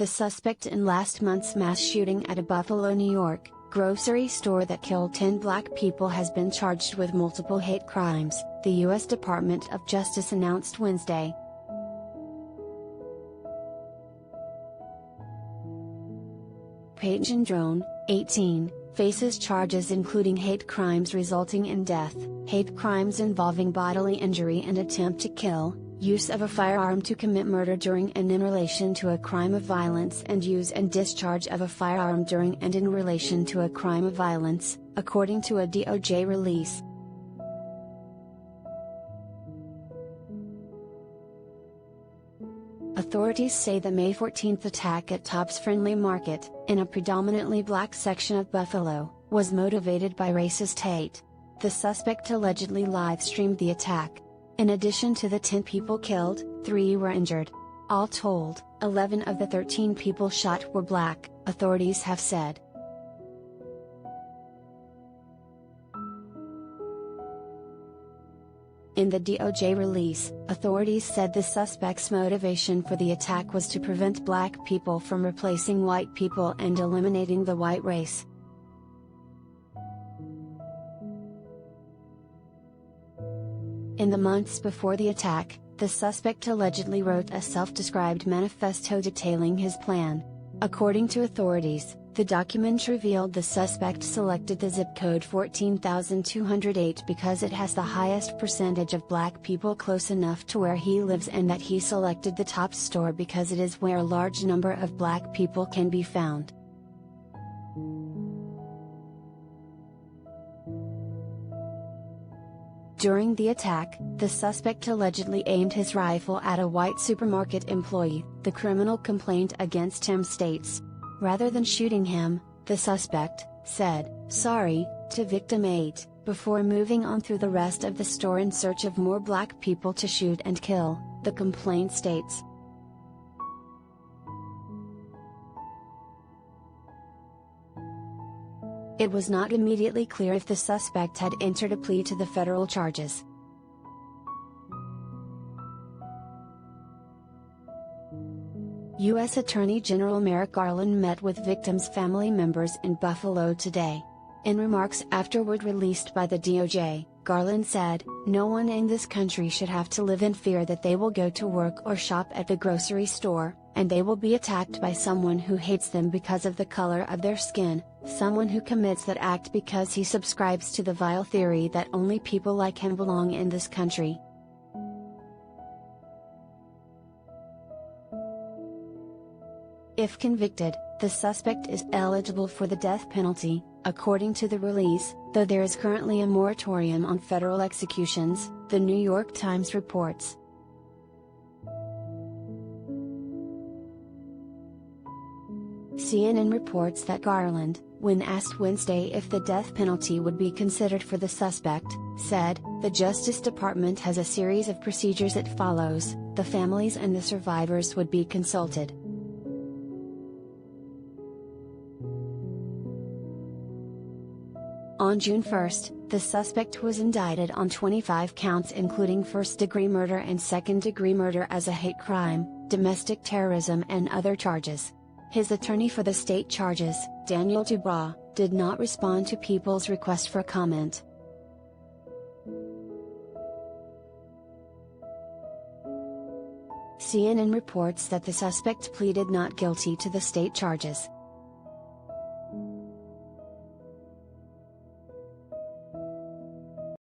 the suspect in last month's mass shooting at a Buffalo, New York, grocery store that killed 10 black people has been charged with multiple hate crimes, the U.S. Department of Justice announced Wednesday. Peyton Gendron, 18, faces charges including hate crimes resulting in death, hate crimes involving bodily injury and attempt to kill, use of a firearm to commit murder during and in relation to a crime of violence, and use and discharge of a firearm during and in relation to a crime of violence, according to a DOJ release. Authorities say the May 14 attack at Tops Friendly Market, in a predominantly black section of Buffalo, was motivated by racist hate. The suspect allegedly live-streamed the attack. In addition to the 10 people killed, 3 were injured. All told, 11 of the 13 people shot were black, authorities have said. In the DOJ release, authorities said the suspect's motivation for the attack was to prevent black people from replacing white people and eliminating the white race. In the months before the attack, the suspect allegedly wrote a self-described manifesto detailing his plan. According to authorities, the document revealed the suspect selected the zip code 14,208 because it has the highest percentage of black people close enough to where he lives, and that he selected the Tops store because it is where a large number of black people can be found. During the attack, the suspect allegedly aimed his rifle at a white supermarket employee, the criminal complaint against him states. Rather than shooting him, the suspect said, "Sorry," to victim 8, before moving on through the rest of the store in search of more black people to shoot and kill, the complaint states. It was not immediately clear if the suspect had entered a plea to the federal charges. U.S. Attorney General Merrick Garland met with victims' family members in Buffalo today. In remarks afterward released by the DOJ, Garland said, "No one in this country should have to live in fear that they will go to work or shop at the grocery store, and they will be attacked by someone who hates them because of the color of their skin, someone who commits that act because he subscribes to the vile theory that only people like him belong in this country." If convicted, the suspect is eligible for the death penalty, according to the release, though there is currently a moratorium on federal executions, the New York Times reports. CNN reports that Garland, when asked Wednesday if the death penalty would be considered for the suspect, said, "The Justice Department has a series of procedures it follows, the families and the survivors would be consulted." On June 1, the suspect was indicted on 25 counts including first-degree murder and second-degree murder as a hate crime, domestic terrorism and other charges. His attorney for the state charges, Daniel Dubois, did not respond to People's request for comment. CNN reports that the suspect pleaded not guilty to the state charges.